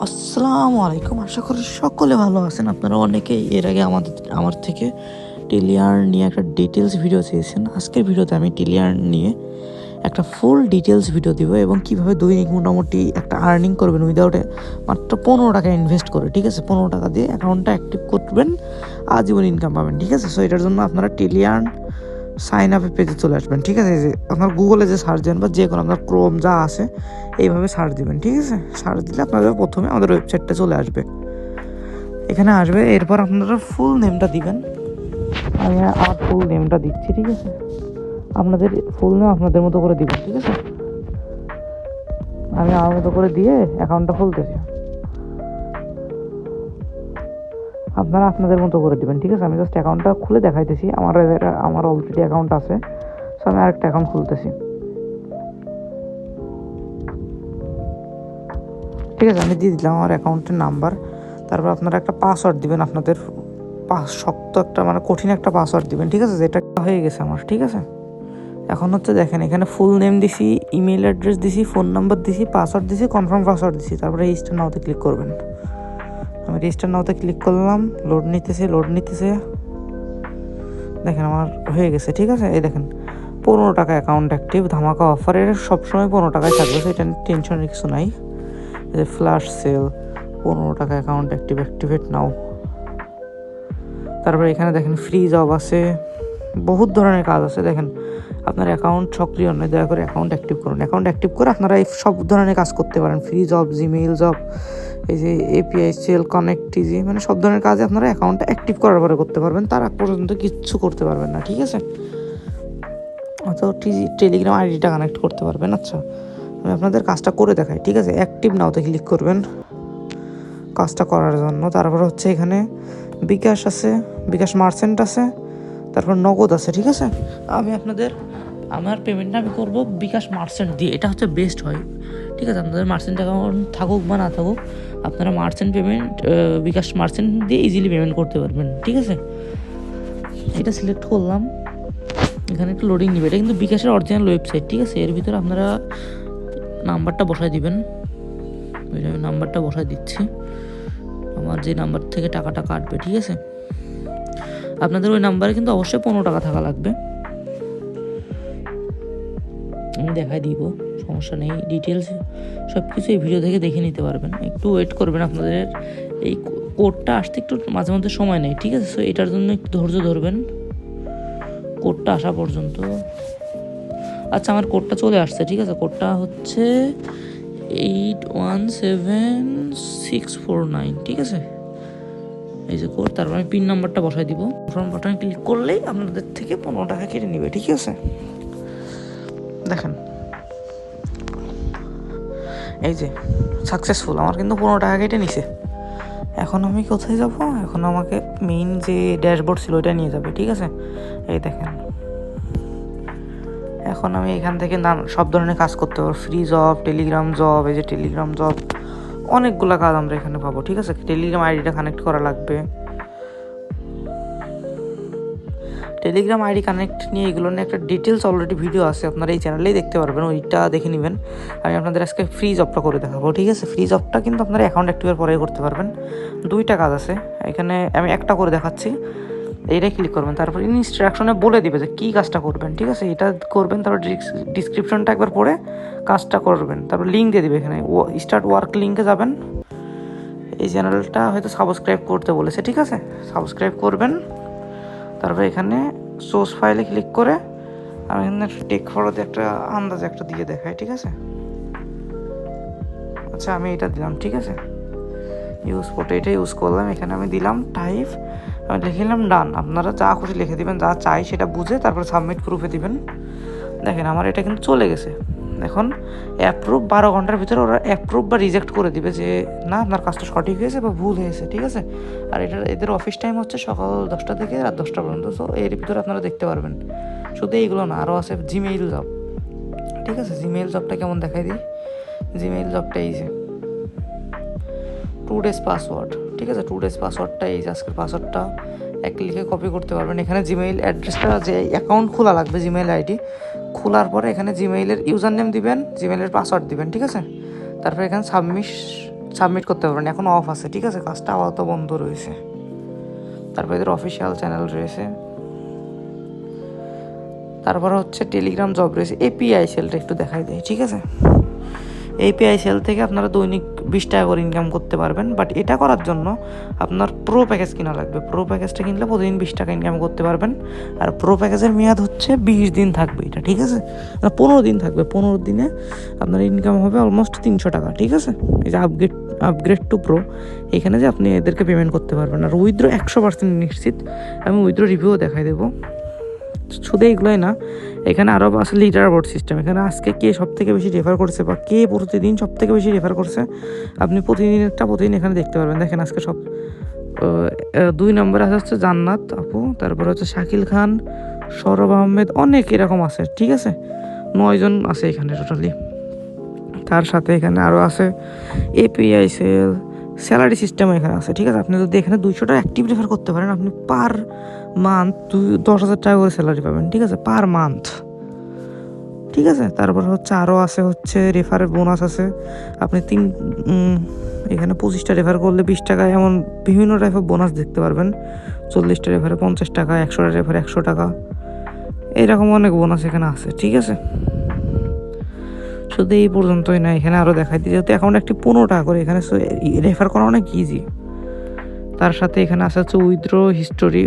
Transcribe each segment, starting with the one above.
আসসালামু আলাইকুম। আশা করি সকলে ভালো আছেন। আপনারা অনেকেই এর আগে আমার থেকে টেলিয়ার্ন নিয়ে একটা ডিটেলস ভিডিও চেয়েছেন। আজকের ভিডিওতে আমি টেলিয়ার্ন নিয়ে একটা ফুল ডিটেলস ভিডিও দিব এবং কীভাবে দৈনিক মোটামুটি একটা আর্নিং করবেন উইদাউট মাত্র 15 টাকা ইনভেস্ট করে। ঠিক আছে, 15 টাকা দিয়ে অ্যাকাউন্টটা অ্যাক্টিভ করবেন, আজীবন ইনকাম পাবেন। ঠিক আছে, সো এটার জন্য আপনারা টেলিয়ার্ন সাইন আপে পেজে চলে আসবেন। ঠিক আছে, যে আপনার গুগলে যে সার্চ দেন বা যে কোনো আপনার ক্রোম যা আছে এইভাবে সার্চ দিবেন। ঠিক আছে, সার্চ দিলে আপনাদের প্রথমে আমাদের ওয়েবসাইটটা চলে আসবে, এখানে আসবে। এরপর আপনারা ফুল নেমটা দিবেন। আমি আমার ফুল নেমটা দিচ্ছি। ঠিক আছে, আপনাদের ফুল নেম আপনাদের মতো করে দিবেন। ঠিক আছে, আমি আমার মতো করে দিয়ে অ্যাকাউন্টটা খুলতেছি, আপনারা আপনাদের মতো করে দিবেন। ঠিক আছে, আমি জাস্ট অ্যাকাউন্টটা খুলে দেখাইতেছি। আমার অলরেডি অ্যাকাউন্ট আছে, সো আমি আরেকটা অ্যাকাউন্ট খুলতেছি। ঠিক আছে, আমি দিয়ে দিলাম আমার অ্যাকাউন্টের নাম্বার। তারপর আপনারা একটা পাসওয়ার্ড দিবেন, আপনাদের শক্ত একটা মানে কঠিন একটা পাসওয়ার্ড দিবেন। ঠিক আছে, যেটা হয়ে গেছে আমার। ঠিক আছে, এখন হচ্ছে দেখেন এখানে ফুল নেম দিছি, ইমেল অ্যাড্রেস দিছি, ফোন নাম্বার দিছি, পাসওয়ার্ড দিছি, কনফার্ম পাসওয়ার্ড দিছি। তারপরে রেজিস্টার নাওতে ক্লিক করবেন। আমি রেজিস্টার নাওতে ক্লিক করলাম, লোড নিতেছে। দেখেন আমার হয়ে গেছে। ঠিক আছে, এই দেখেন 15 টাকা অ্যাকাউন্ট অ্যাক্টিভ, ধামাকা অফার। এর সবসময় 15 টাকায় থাকবে, তো এটা টেনশনের কিছু নাই। যে ফ্ল্যাশ সেল 15 টাকা অ্যাকাউন্ট অ্যাক্টিভেট নাও। তারপরে এখানে দেখেন ফ্রি জব আছে, বহুত ধরনের কাজ আছে। দেখেন আপনার অ্যাকাউন্ট সক্রিয় নয়, দয়া করে অ্যাকাউন্ট অ্যাক্টিভ করুন। অ্যাকাউন্ট অ্যাক্টিভ করে আপনারা এই সব ধরনের কাজ করতে পারেন। ফ্রি জব, জিমেইল জব, এই যে এপিআই সেল, কানেক্ট টিজি, মানে সব ধরনের কাজ আপনারা অ্যাকাউন্টটা অ্যাক্টিভ করার পরে করতে পারবেন। তার আগ পর্যন্ত কিচ্ছু করতে পারবেন না। ঠিক আছে, অথবা টেলিগ্রাম আইডিটা কানেক্ট করতে পারবেন। আচ্ছা, আমি আপনাদের কাজটা করে দেখাই। ঠিক আছে, অ্যাক্টিভ নাওতে ক্লিক করবেন কাজটা করার জন্য। তারপর হচ্ছে এখানে বিকাশ আছে, বিকাশ মার্চেন্ট আছে, তারপর নগদ আছে। ঠিক আছে, আমার পেমেন্টটা আমি করবো বিকাশ মার্চেন্ট দিয়ে, এটা হচ্ছে বেস্ট হয়। ঠিক আছে, আপনাদের মার্চেন্ট অ্যাকাউন্ট থাকুক বা না থাকুক, আপনারা বিকাশ মার্চেন্ট দিয়ে ইজিলি পেমেন্ট করতে পারবেন। ঠিক আছে, এটা সিলেক্ট করলাম। এখানে একটু লোডিং নেবে, এটা কিন্তু বিকাশের অরিজিনাল ওয়েবসাইট। ঠিক আছে, এর ভিতরে আপনারা নাম্বারটা বসায় দিবেন। আমি নাম্বারটা বসায় দিচ্ছি, আমার যে নাম্বার থেকে টাকাটা কাটবে। ঠিক আছে, আপনাদের ওই নাম্বারে কিন্তু অবশ্যই 15 টাকা থাকা লাগবে। আমি দেখাই দিব, সমস্যা নেই। ডিটেলস সব কিছু এই ভিডিও থেকে দেখে নিতে পারবেন। একটু ওয়েট করবেন, আপনাদের এই কোডটা আসতে একটু মাঝে মধ্যে সময় নেই। ঠিক আছে, সো এটার জন্য একটু ধৈর্য ধরবেন কোডটা আসা পর্যন্ত। আচ্ছা, আমার কোডটা চলে আসছে। ঠিক আছে, কোডটা হচ্ছে 817649। ঠিক আছে, এই যে কোড। তারপর আমি পিন নাম্বারটা বসাই দিব। কনফার্ম বাটনে ক্লিক করলেই আপনাদের থেকে 15 টাকা কেটে নেবে। ঠিক আছে, দেখেন এই যে সাকসেসফুল, আমার কিন্তু 15 টাকা কেটে নিছে। এখন আমি কোথায় যাব? এখন আমাকে মেইন যে ড্যাশবোর্ড ছিল ওইটা নিয়ে যাবে। ঠিক আছে, এই দেখেন এখন আমি এখান থেকে সব ধরনের কাজ করতে পারবো। ফ্রি জব, টেলিগ্রাম জব, এই যে টেলিগ্রাম জব, অনেকগুলো কাজ আমরা এখানে পাবো। ঠিক আছে, টেলিগ্রাম আইডিটা কানেক্ট করা লাগবে। টেলিগ্রাম আইডি কানেক্ট নিয়ে এগুলো নিয়ে একটা ডিটেলস অলরেডি ভিডিও আছে, আপনারা এই চ্যানেলেই দেখতে পারবেন, ওইটা দেখে নেবেন। আমি আপনাদের আজকে ফ্রি জবটা করে দেখাবো। ঠিক আছে, ফ্রি জবটা কিন্তু আপনারা অ্যাকাউন্ট অ্যাক্টিভের পরেই করতে পারবেন। 2টা কাজ আছে এখানে, আমি একটা করে দেখাচ্ছি। এইটাই ক্লিক করবেন, তারপর ইনস্ট্রাকশনে বলে দিবে যে কী কাজটা করবেন। ঠিক আছে, এটা করবেন, তারপর ডিসক্রিপশনটা একবার পড়ে কাজটা করবেন। তারপর লিঙ্ক দিয়ে দিবে, এখানে স্টার্ট ওয়ার্ক লিঙ্কে যাবেন। এই চ্যানেলটা হয়তো সাবস্ক্রাইব করতে বলেছে। ঠিক আছে, সাবস্ক্রাইব করবেন। তারপরে এখানে সোর্স ফাইলে ক্লিক করে আমি এখানে টেক ফটোতে একটা আন্দাজে একটা দিয়ে দেখাই। ঠিক আছে, আচ্ছা আমি এটা দিলাম। ঠিক আছে, ইউজ ফটো এটা ইউজ করলাম। এখানে আমি দিলাম টাইপ, আমি লিখলাম ডান। আপনারা যা খুশি লিখে দিবেন, যা চাই সেটা বুঝে তারপরে সাবমিট প্রুফে দিবেন। দেখেন আমার এটা কিন্তু চলে গেছে। এখন অ্যাপ্রুভ 12 ঘন্টার ভিতরে ওরা অ্যাপ্রুভ বা রিজেক্ট করে দিবে যে না আপনার কাজটা সঠিক হয়েছে বা ভুল হয়েছে। ঠিক আছে, আর এদের অফিস টাইম হচ্ছে সকাল 10টা থেকে রাত 10টা পর্যন্ত। সো এর ভিতরে আপনারা দেখতে পারবেন। শুধু এইগুলো না, আরও আছে জিমেইল জব। ঠিক আছে, জিমেইল জবটা কেমন দেখাই দিই। জিমেইল জবটা এই যে 2 days পাসওয়ার্ড। ঠিক আছে, 2 days পাসওয়ার্ডটা এই যে আজকের পাসওয়ার্ডটা এক লিখে কপি করতে পারবেন। এখানে জিমেইল অ্যাড্রেসটা, যে অ্যাকাউন্ট খোলা লাগবে, জিমেইল আইডি খোলার পরে এখানে জিমেইলের ইউজার নেম দিবেন, জিমেইলের পাসওয়ার্ড দিবেন। ঠিক আছে, তারপরে এখানে সাবমিট করতে পারবেন। এখন অফ আছে, ঠিক আছে, কাজটা আপাতত বন্ধ রয়েছে। তারপর এদের অফিসিয়াল চ্যানেল রয়েছে, তারপর হচ্ছে টেলিগ্রাম জব রয়েছে। এপিআই সেলটা একটু দেখাই দেয়, ঠিক আছে। এপিআই সেল থেকে আপনারা দৈনিক 20 টাকা করে ইনকাম করতে পারবেন, বাট এটা করার জন্য আপনার প্রো প্যাকেজ কিনা লাগবে। প্রো প্যাকেজটা কিনলে প্রতিদিন 20 টাকা ইনকাম করতে পারবেন। আর প্রো প্যাকেজের মেয়াদ হচ্ছে 20 দিন থাকবে এটা, ঠিক আছে, 15 দিন থাকবে। 15 দিনে আপনার ইনকাম হবে অলমোস্ট 300 টাকা, ঠিক আছে। এই যে আপগ্রেড টু প্রো, এখানে যে আপনি এদেরকে পেমেন্ট করতে পারবেন। আর উইথড্র 100% নিশ্চিত, আমি উইথড্র রিভিউও দেখাই দেবো। শুধু এগুলোই না, এখানে আরও আছে লিডার বোর্ড সিস্টেম। এখানে আজকে কে সব থেকে বেশি রেফার করছে বা কে প্রতিদিন সব থেকে বেশি রেফার করছে আপনি প্রতিদিন এখানে দেখতে পারবেন। দেখেন আজকে সব 2 নম্বরে হচ্ছে জান্নাত আপু, তারপর হচ্ছে শাকিল খান, সৌরভ আহমেদ, অনেক এরকম আছে, ঠিক আছে। 9 জন আছে এখানে টোটালি। তার সাথে এখানে আরও আছে এপিআই সেল, স্যালারি সিস্টেম এখানে আছে, ঠিক আছে। আপনি যদি এখানে 200 টাকা অ্যাক্টিভ রেফার করতে পারেন, আপনি পার মান্থ 10,000 টাকা করে স্যালারি পাবেন, ঠিক আছে, পার মান্থ, ঠিক আছে। তারপর হচ্ছে আরও আছে হচ্ছে রেফারের বোনাস আছে। আপনি এখানে 25টা রেফার করলে 20 টাকা, এমন বিভিন্ন টাইপের বোনাস দেখতে পারবেন। 40টা রেফারে 50 টাকা, 100টা রেফারে 100 টাকা, এইরকম অনেক বোনাস এখানে আছে, ঠিক আছে। শুধু এই পর্যন্তই না, এখানে আরও দেখাই দিই, যেহেতু অ্যাকাউন্ট একটি 15 টাকা করে, এখানে রেফার করা অনেক ইজি। তার সাথে এখানে আসা হচ্ছে উইথড্র হিস্টোরি।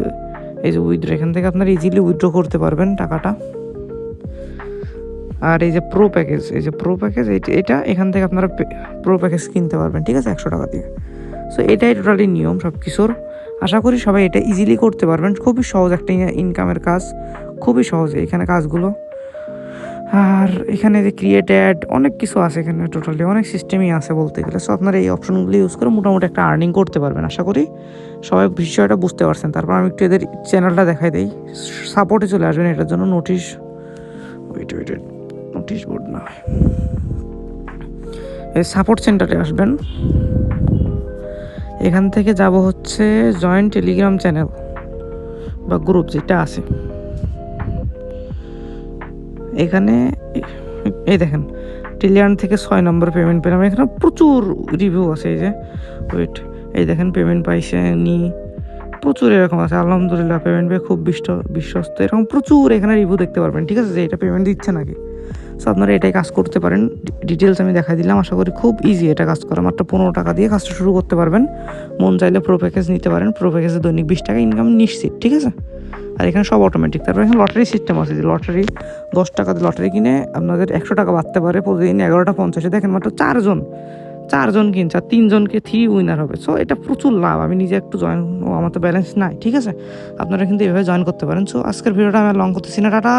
এই যে উইথড্র, এখান থেকে আপনারা ইজিলি উইথড্র করতে পারবেন টাকাটা। আর এই যে প্রো প্যাকেজ, এই যে প্রো প্যাকেজ, এটা এখান থেকে আপনারা প্রো প্যাকেজ কিনতে পারবেন, ঠিক আছে, 100 টাকা দিয়ে। সো এটাই টোটালি নিয়ম সব কিছুর। আশা করি সবাই এটা ইজিলি করতে পারবেন। খুবই সহজ একটা ইনকামের কাজ, খুবই সহজ এখানে কাজগুলো। আর এখানে যে ক্রিয়েট অ্যাড, অনেক কিছু আছে এখানে, টোটালি অনেক সিস্টেমই আছে বলতে গেলে। সো আপনারা এই অপশনগুলো ইউজ করে মোটামুটি একটা আর্নিং করতে পারবেন। আশা করি সবাই বিষয়টা বুঝতে পারছেন। তারপর আমি একটু এদের চ্যানেলটা দেখাই দিই। সাপোর্টে চলে আসবেন, এটার জন্য নোটিশ বোর্ড না, এই সাপোর্ট সেন্টারে আসবেন। এখান থেকে যাব হচ্ছে জয়েন্ট টেলিগ্রাম চ্যানেল বা গ্রুপ যেটা আছে। এখানে এই দেখেন টিলিয়ান থেকে 6 নম্বর পেমেন্ট পেলাম। এখানে প্রচুর রিভিউ আছে। এই যে এই দেখেন পেমেন্ট পাইছে নি, প্রচুর এরকম আছে। আলহামদুলিল্লাহ পেমেন্ট পেয়ে খুব বিশ্বস্ত, এরকম প্রচুর এখানে রিভিউ দেখতে পারবেন, ঠিক আছে, যে এটা পেমেন্ট দিচ্ছে নাকি। সো আপনারা এটাই কাজ করতে পারেন। ডিটেলস আমি দেখাই দিলাম। আশা করি খুব ইজি এটা কাজ করা। মাত্র 15 টাকা দিয়ে কাজটা শুরু করতে পারবেন। মন চাইলে প্রো প্যাকেজ নিতে পারেন। প্রো প্যাকেজে দৈনিক 20 টাকা ইনকাম নিশ্চিত, ঠিক আছে। আর এখানে সব অটোমেটিক। তারপর এখানে লটারি সিস্টেম আছে, যে লটারি 10 টাকা দিয়ে লটারি কিনে আপনাদের 100 টাকা বাড়তে পারে প্রতিদিন। 11টা 50-এ দেখেন মাত্র 4জন কিনছে, আর 3 জনকে 3 উইনার হবে। সো এটা প্রচুর লাভ। আমি নিজে একটু জয়েন, আমার তো ব্যালেন্স নাই, ঠিক আছে। আপনারা কিন্তু এভাবে জয়েন করতে পারেন। সো আজকের ভিডিওটা আমি লং করতেছি না, টাটা।